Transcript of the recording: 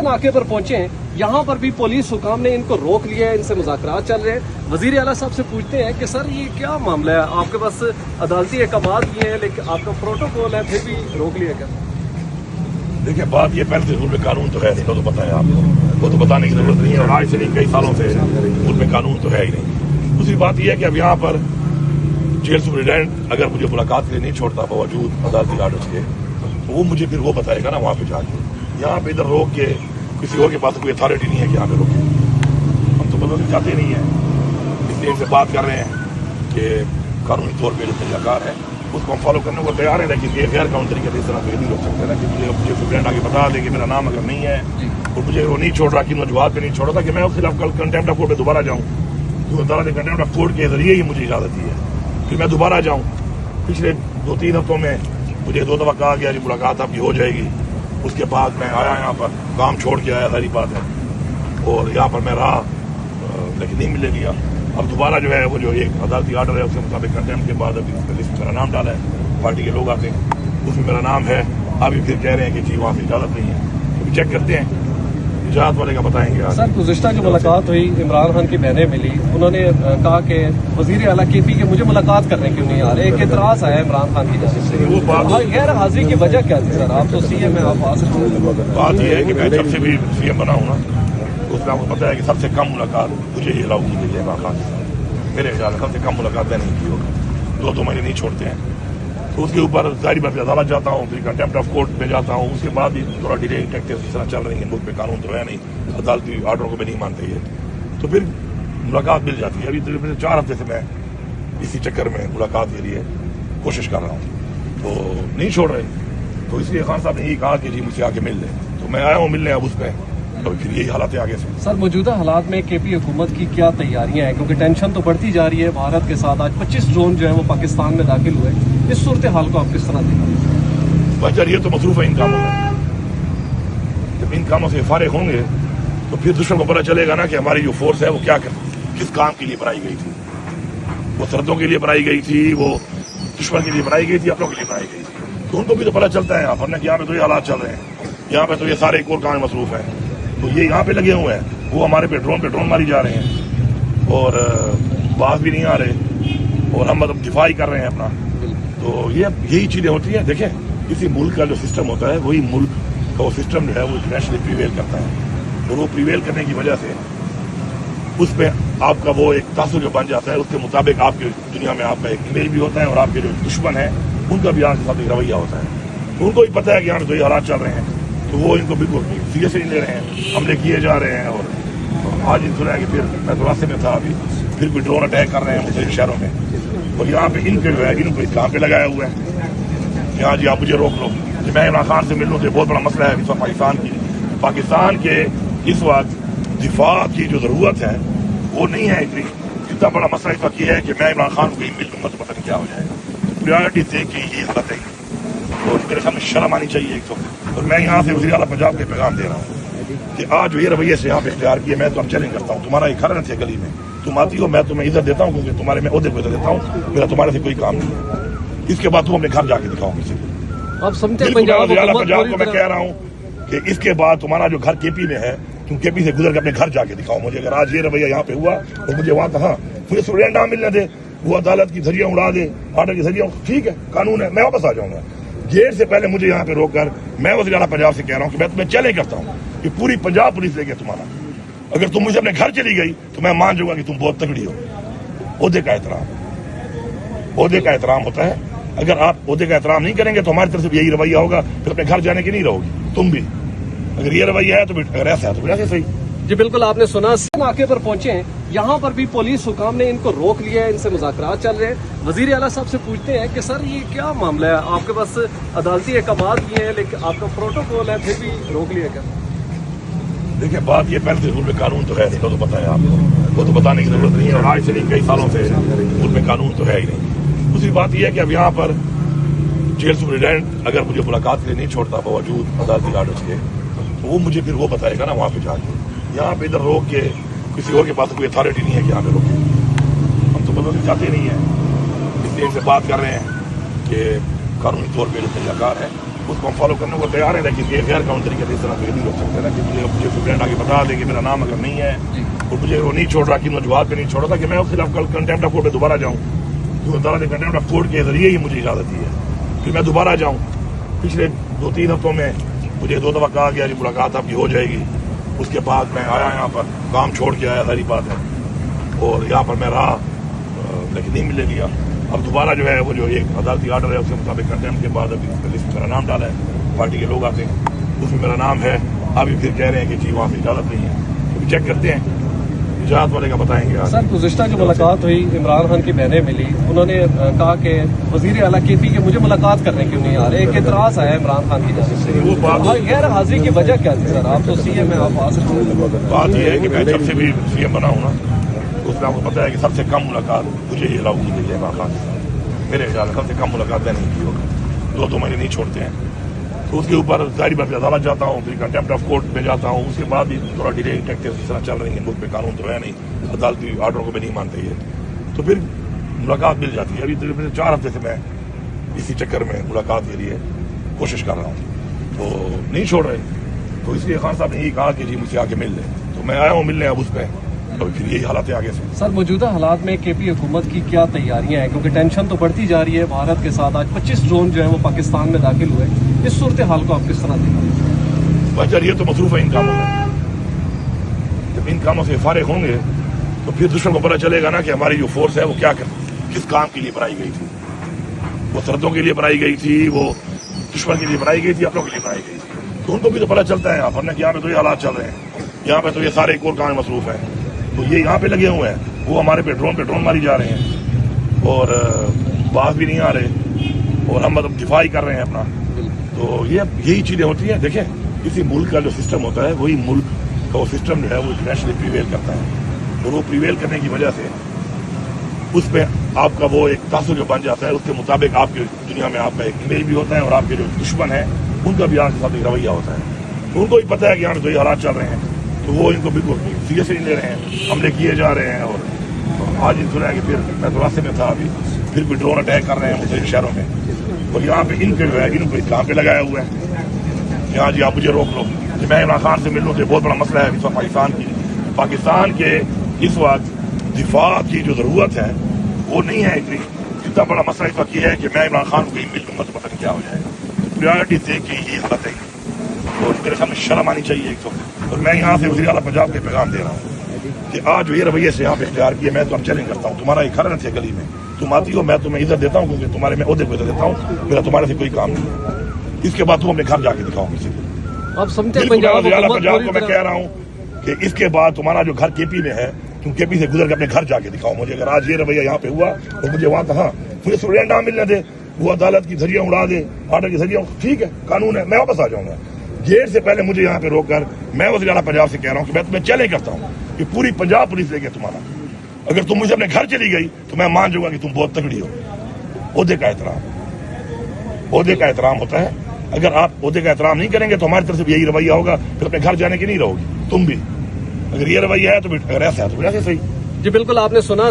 नाके पर पहुंचे हैं, यहाँ पर भी पुलिस हुकाम ने इनको रोक लिया है, इनसे मुज़ाकरात चल रहे हैं। वज़ीर आला साहब से पूछते हैं कि सर ये क्या मामला है, आपके पास अदालती अहकामात भी हैं लेकिन आपका प्रोटोकॉल है, फिर भी रोक लिया क्या? देखिए बात ये पहले से रूल कानून तो है नहीं, तो पता है आपको, वो तो बताने की जरूरत नहीं है। और आज से नहीं कई सालों से रूल में कानून तो है ही नहीं। दूसरी बात यह है कि अब यहाँ पर जेल सुप्रिटेंडेंट अगर मुझे मुलाकात के लिए नहीं छोड़ता बावजूद अदालती आर्डर्स के, तो वो मुझे फिर वो बताएगा ना वहाँ पे जाके। यहाँ पे इधर रोक के किसी और के पास कोई अथॉरिटी नहीं है कि यहाँ पे रोके। हम तो बदलना चाहते नहीं है, इसलिए इनसे बात कर रहे हैं कि कानूनी तौर पर जो तरीकाकार है उसको हम फॉलो करने को तैयार है, लेकिन ये गैर कानूनी तरीके से इस तरह से नहीं रोक सकते ना कि मुझे सुप्रीटेंडेंट आगे बता दे कि मेरा नाम अगर नहीं है और मुझे वो नहीं छोड़ रहा कि मैं जवाब पे नहीं छोड़ रहा था कि मैं उसके खिलाफ कल कंटेम्प्ट ऑफ कोर्ट पे दोबारा जाऊँ, क्योंकि अदालत ने कंटेम्प्ट ऑफ कोर्ट के जरिए ही मुझे इजाजत दी है, फिर मैं दोबारा जाऊँ। पिछले 2-3 हफ्तों में मुझे 2 दफ़ा कहा गया जी मुलाकात आपकी हो जाएगी, उसके बाद मैं आया यहाँ पर, काम छोड़ के आया, सारी बात है, और यहाँ पर मैं रहा लेकिन नहीं मिलने दिया। अब दोबारा जो है वो जो एक अदालती आर्डर है उसके मुताबिक कंटेम्प्ट के बाद अभी उस लिस्ट में मेरा नाम डाला है, पार्टी के लोग आते हैं उसमें मेरा नाम है। अभी फिर कह रहे हैं कि जी वहाँ से इजाज़त नहीं है, तो चेक करते हैं, इजाज़त वाले का बताएंगे। सर गुज़िश्ता जो मुलाकात हुई, इमरान खान की बहनें मिली, उन्होंने कहा कि वज़ीर आला के पी के मुझे मुलाकात करने क्यों नहीं आ रहे, एक एतराज़ आया इमरान खान की जानिब से। वो बात गैर हाजिरी की वजह क्या थी सर? आप तो सीएम हैं, आप आ सकते हैं। बात यह है कि मैं जब से भी सीएम बना हूँ ना, उसमें आपको पता है कि सबसे कम मुलाकात मुझे ये अलाउ की गई है इमरान खान से। मेरे ख्याल में सबसे कम मुलाकात मैंने की होगी, 2 महीने नहीं छोड़ते हैं। तो उसके ऊपर जारी बात अदालत जाता हूँ, फिर कंटेम्प्ट ऑफ कोर्ट में जाता हूँ, उसके बाद भी थोड़ा डिले टैक्टिक्स इस तरह चल रही है, मुल्क में कानून तो है नहीं, अदालती आर्डर को भी नहीं मानते ये, तो फिर मुलाकात मिल जाती है। अभी तकरीबन 4 हफ्ते से मैं इसी चक्कर में मुलाकात के लिए कोशिश कर रहा हूँ, तो नहीं छोड़ रहे। तो इसलिए खान साहब ने यही कहा कि जी मुझसे आके मिल ले, तो मैं आया हूँ मिलने। अब उस पर तो फिर यही हालात है आगे से। सर मौजूदा हालात में केपी हुकूमत की क्या तैयारियां हैं, क्योंकि टेंशन तो बढ़ती जा रही है भारत के साथ। आज 25 ड्रोन जो है वो पाकिस्तान में दाखिल हुए, इस सूरत हाल को आप किस तरह देखते? बच्चा ये तो मसरूफ है इन कामों में, जब इन कामों से फारिग होंगे तो फिर दुश्मन को पता चलेगा ना कि हमारी जो फोर्स है वो क्या किस काम के लिए बनाई गई थी। वो सरहदों के लिए बनाई गई थी, वो दुश्मन के लिए बनाई गई थी, अपनों के लिए बनाई गई थी, तो उनको भी तो पता चलता है यहाँ पर ना कि यहाँ पे तो ये हालात चल रहे हैं, यहाँ पे तो ये सारे एक और काम मसरूफ है, तो ये यहाँ पे लगे हुए हैं, वो हमारे पे ड्रोन मारी जा रहे हैं और बात भी नहीं आ रहे, और हम मतलब दिफा ही कर रहे हैं अपना। तो ये यही चीजें होती हैं। देखें किसी मुल्क का जो सिस्टम होता है वही मुल्क का वो सिस्टम जो है वो इंटरनेशनली प्रिवेल करता है, और वो प्रिवेल करने की वजह से उसमें आपका वो एक तासुर जो बन जाता है, उसके मुताबिक आपकी दुनिया में आपका एक इमेज भी होता है, और आपके जो दुश्मन है उनका भी आपके साथ एक रवैया होता है। तो उनको भी पता है कि यहाँ पे तो ये हालात चल रहे हैं, तो वो इनको बिल्कुल सीरियसली नहीं ले रहे हैं, हमले किए जा रहे हैं। और आज ही सुना है कि फिर मैं तो रास्ते में था अभी, फिर भी ड्रोन अटैक कर रहे हैं मुख्तलिफ शहरों में, और यहाँ पे इनके जो है इनको इस काम पे लगाया हुआ है यहाँ जी आप मुझे रोक लो, कि मैं इमरान खान से मिल लूँ। तो बहुत बड़ा मसला है इस वक्त पाकिस्तान के इस वक्त दिफा की जो ज़रूरत है वो नहीं है इतनी, इतना बड़ा मसला इस वक्त ये है कि मैं इमरान खान को कहीं मिल लूँगा तो पता नहीं क्या हो जाएगा। प्रायोरिटी थे कि ये हालत है, तो मेरे सामने शर्म आनी चाहिए एक वक्त। और मैं यहाँ से वज़ीर आला पंजाब के पैगाम दे रहा हूँ कि आज जो ये रवैये से यहाँ पे इख्तियार किए, मैं तो हम चैलेंज करता हूँ, तुम्हारा एक खरन थे गली में, तुम आती हो, मैं तुम्हें इधर देता हूँ क्योंकि तुम्हारे मैं ओहदे को इधर देता हूँ, मेरा तुम्हारे से कोई काम नहीं है। इसके बाद तुम अपने घर जाके दिखाओ किसी को। आप समझते पंजाब को मैं कह रहा हूँ कि इसके बाद तुम्हारा जो घर केपी में है, तुम केपी से गुजर के अपने घर जाके दिखाओ मुझे। अगर आज ये रवैया यहाँ पे हुआ तो मुझे वहाँ कहा मुझे स्टूडेंट ना मिलने दे, वो अदालत की धज्जियां उड़ा दे, आर्डर की धज्जियां, ठीक है कानून है, मैं वापस आ जाऊंगा। गेट से पहले मुझे यहाँ पे रोककर मैं वज़ीर आला पंजाब से कह रहा हूँ कि मैं तुम्हें चैलेंज करता हूँ कि पूरी पंजाब पुलिस लेके तुम्हारा, अगर तुम मुझे अपने घर चली गई तो मैं मान जाऊंगा कि तुम बहुत तगड़ी हो। ओहदे का एहतराम होता है। अगर आप ओहदे का एहतराम नहीं करेंगे तो हमारी तरफ से यही रवैया होगा, फिर अपने घर जाने की नहीं रहोगी तुम भी। अगर ये रवैया है तो अगर ऐसा है तो ऐसे सही। जी बिल्कुल, आपने सुना। नाके पर पहुंचे हैं, यहाँ पर भी पुलिस हुकाम ने इनको रोक लिया है, इनसे मुज़ाकरात चल रहे हैं। वज़ीर आला साहब से पूछते हैं कि सर ये क्या मामला है, आपके पास अदालती अहकामात भी हैं लेकिन आपका प्रोटोकॉल है, फिर भी रोक लिया क्या? देखिए बात ये पहले से रूल में कानून तो है नहीं, तो पता है आपको, वो तो बताने की जरूरत नहीं है। और आज से नहीं कई सालों से रूल में कानून तो है ही नहीं। दूसरी बात यह है कि अब यहाँ पर जेल सुप्रिटेंडेंट अगर मुझे मुलाकात के लिए नहीं छोड़ता बावजूद अदालती आर्डर्स के, तो वो मुझे फिर वो बताएगा ना वहाँ पे जाके। यहाँ पे इधर रोक के किसी और के पास कोई अथॉरिटी नहीं है कि यहाँ पे रोके। हम तो बदलना चाहते नहीं है, इसलिए इनसे बात कर रहे हैं कि कानूनी तौर पर जो तरीकाकार है उसको हम फॉलो करने को तैयार है, लेकिन ये गैर कानूनी तरीके से इस तरह से नहीं हो सकता ना कि मुझे स्टूडेंट आके बता दे कि मेरा नाम अगर नहीं है और मुझे वो नहीं छोड़ रहा कि मैं जवाब पे नहीं छोड़ रहा कि मैं उसके खिलाफ कल कंटेम्प्ट ऑफ कोर्ट पे दोबारा जाऊँ, क्योंकि अदालत ने कंटेम्प्ट ऑफ कोर्ट के जरिए ही मुझे इजाजत दी है फिर मैं दोबारा जाऊँ। पिछले 2-3 हफ्तों में मुझे 2 दफ़ा कहा गया कि मुलाकात आपकी हो जाएगी, उसके बाद मैं आया यहाँ पर, काम छोड़ के आया, सारी बात है, और यहाँ पर मैं रहा लेकिन नहीं मिलने दिया। अब दोबारा जो है वो जो एक अदालती आर्डर है उसके मुताबिक कंटेम्प्ट के बाद अभी लिस्ट में मेरा नाम डाला है, पार्टी के लोग आते हैं उसमें मेरा नाम है, अभी फिर कह रहे हैं कि जी वहाँ से इजाज़त नहीं है, तो चेक करते हैं, इजाज़त वाले का बताएंगे। सर गुज़िश्ता जो मुलाकात हुई, इमरान खान की बहनें मिली, उन्होंने कहा कि वज़ीर आला KP के मुझे मुलाकात करने क्यों नहीं आ रहे, एक एतराज़ आया इमरान खान की जानिब से। वो बात गैर हाजिरी की वजह क्या थी सर? आप तो CM हैं, आप आ सकते हैं। बात यह है कि मैं जब से भी CM बना हूँ ना, उसमें आपको पता है कि सबसे कम मुलाकात मुझे ही अलाउ की गई है इमरान खान के साथ। मेरे ख्याल में सबसे कम मुलाकात नहीं की होगी, 2 महीने नहीं छोड़ते हैं। तो उसके ऊपर जारी बात अदालत जाता हूँ, फिर कंटेम्प्ट ऑफ कोर्ट में जाता हूँ, उसके बाद भी थोड़ा डिले टैक्टिक्स इस तरह चल रही है, मुल्क में कानून तो है नहीं, अदालती आर्डर को भी नहीं मानते ये, तो फिर मुलाकात मिल जाती है। अभी 4 हफ्ते से मैं इसी चक्कर में मुलाकात के लिए कोशिश कर रहा हूँ, तो नहीं छोड़ रहे, तो इसलिए खान साहब ने यही कहा कि जी मुझसे आके मिल ले, तो मैं आया हूँ मिलने। अब उस पर तो फिर यही हालात है आगे से। सर मौजूदा हालात में KP हुकूमत की क्या तैयारियां हैं, क्योंकि टेंशन तो बढ़ती जा रही है भारत के साथ। आज 25 ड्रोन जो है वो पाकिस्तान में दाखिल हुए, इस सूरत हाल को आप किस तरह देखते? बच्चा ये तो मसरूफ है इन कामों में, जब इन कामों से फारिग होंगे तो फिर दुश्मन को पता चलेगा ना कि हमारी जो फोर्स है वो क्या किस काम के लिए बनाई गई थी। वो सरहदों के लिए बनाई गई थी, वो दुश्मन के लिए बनाई गई थी, अपनों के लिए बनाई गई थी, तो उनको भी तो पता चलता है यहाँ पर ना कि यहाँ पे तो ये हालात चल रहे हैं, यहाँ पे तो ये सारे एक और काम मसरूफ हैं, तो ये यहाँ पे लगे हुए हैं, वो हमारे पे ड्रोन मारी जा रहे हैं और बात भी नहीं आ रहे और हम मतलब दिफा ही कर रहे हैं अपना। तो ये यही चीजें होती हैं। देखें, किसी मुल्क का जो सिस्टम होता है वही मुल्क का वो सिस्टम जो है वो इंटरनेशनली प्रीवेल करता है, और वो प्रीवेल करने की वजह से उस पर आपका वो एक तासुर जो बन जाता है, उसके मुताबिक आपकी दुनिया में आपका एक इमेज भी होता है, और आपके जो दुश्मन है उनका भी आपके साथ एक रवैया होता है। तो उनको भी पता है कि यहाँ पे तो ये हालात चल रहे हैं, तो वो इनको बिल्कुल सीरियस नहीं ले रहे हैं, हमले किए जा रहे हैं। और आज ही सुना है कि फिर मैं तो रास्ते में था अभी, फिर भी ड्रोन अटैक कर रहे हैं मुझे शहरों में, और यहाँ पे इनके जो है इनको यहाँ पे लगाया हुआ है, यहाँ जी आप मुझे रोक लो कि मैं इमरान खान से मिल लूँ, तो बहुत बड़ा मसला है इस वक्त पाकिस्तान के इस वक्त दिफा की जो जरूरत है वो नहीं है इतनी, इतना बड़ा मसला इस वक्त ये है कि मैं इमरान खान को ही मिल लूँगा तो पता नहीं क्या हो जाएगा। प्रायोरिटी से कि ये हालत है, और मेरे सामने शर्म आनी चाहिए एक वक्त। और मैं यहाँ से वज़ीर आला पंजाब के पैगाम दे रहा हूँ कि आज ये रवैये से यहाँ पे इख्तियार किया, मैं तो अब चैलेंज करता हूँ, तुम्हारा एक खरन है गली में, तुम आती हो, मैं तुम्हें इज्जत देता हूँ क्योंकि तुम्हारे मैं ओहदे को इज्जत देता हूँ, मेरा तुम्हारे से कोई काम नहीं है। इसके बाद तुम अपने घर जाके दिखाओ किसी को। आप समझते हैं पंजाब को मैं कह रहा हूँ कि इसके बाद तुम्हारा जो घर KP में है, तुम KP से गुजर के अपने घर जाके दिखाओ मुझे। अगर आज ये रवैया यहाँ पे हुआ तो मुझे वहाँ कहा मुझे स्टूडेंट ना मिलने दे, वो अदालत की धज्जियां उड़ा दे, आर्डर की धज्जियां, ठीक है कानून है, मैं वापस आ जाऊंगा। गेट से पहले मुझे यहाँ पे रोक कर, मैं वज़ीर आला पंजाब से कह रहा हूँ कि मैं तुम्हें चैलेंज करता हूँ कि पूरी पंजाब पुलिस लेके तुम्हारा, अगर तुम मुझे अपने घर चली गई तो मैं मान जाऊंगा कि तुम बहुत तगड़ी हो। ओहदे का एहतराम होता है, अगर आप ओहदे का एहतराम नहीं करेंगे तो हमारी तरफ से भी यही रवैया होगा, फिर अपने घर जाने की नहीं रहोगी तुम भी। अगर ये रवैया है तो अगर ऐसा है तो ऐसे सही। जी बिल्कुल, आपने सुना।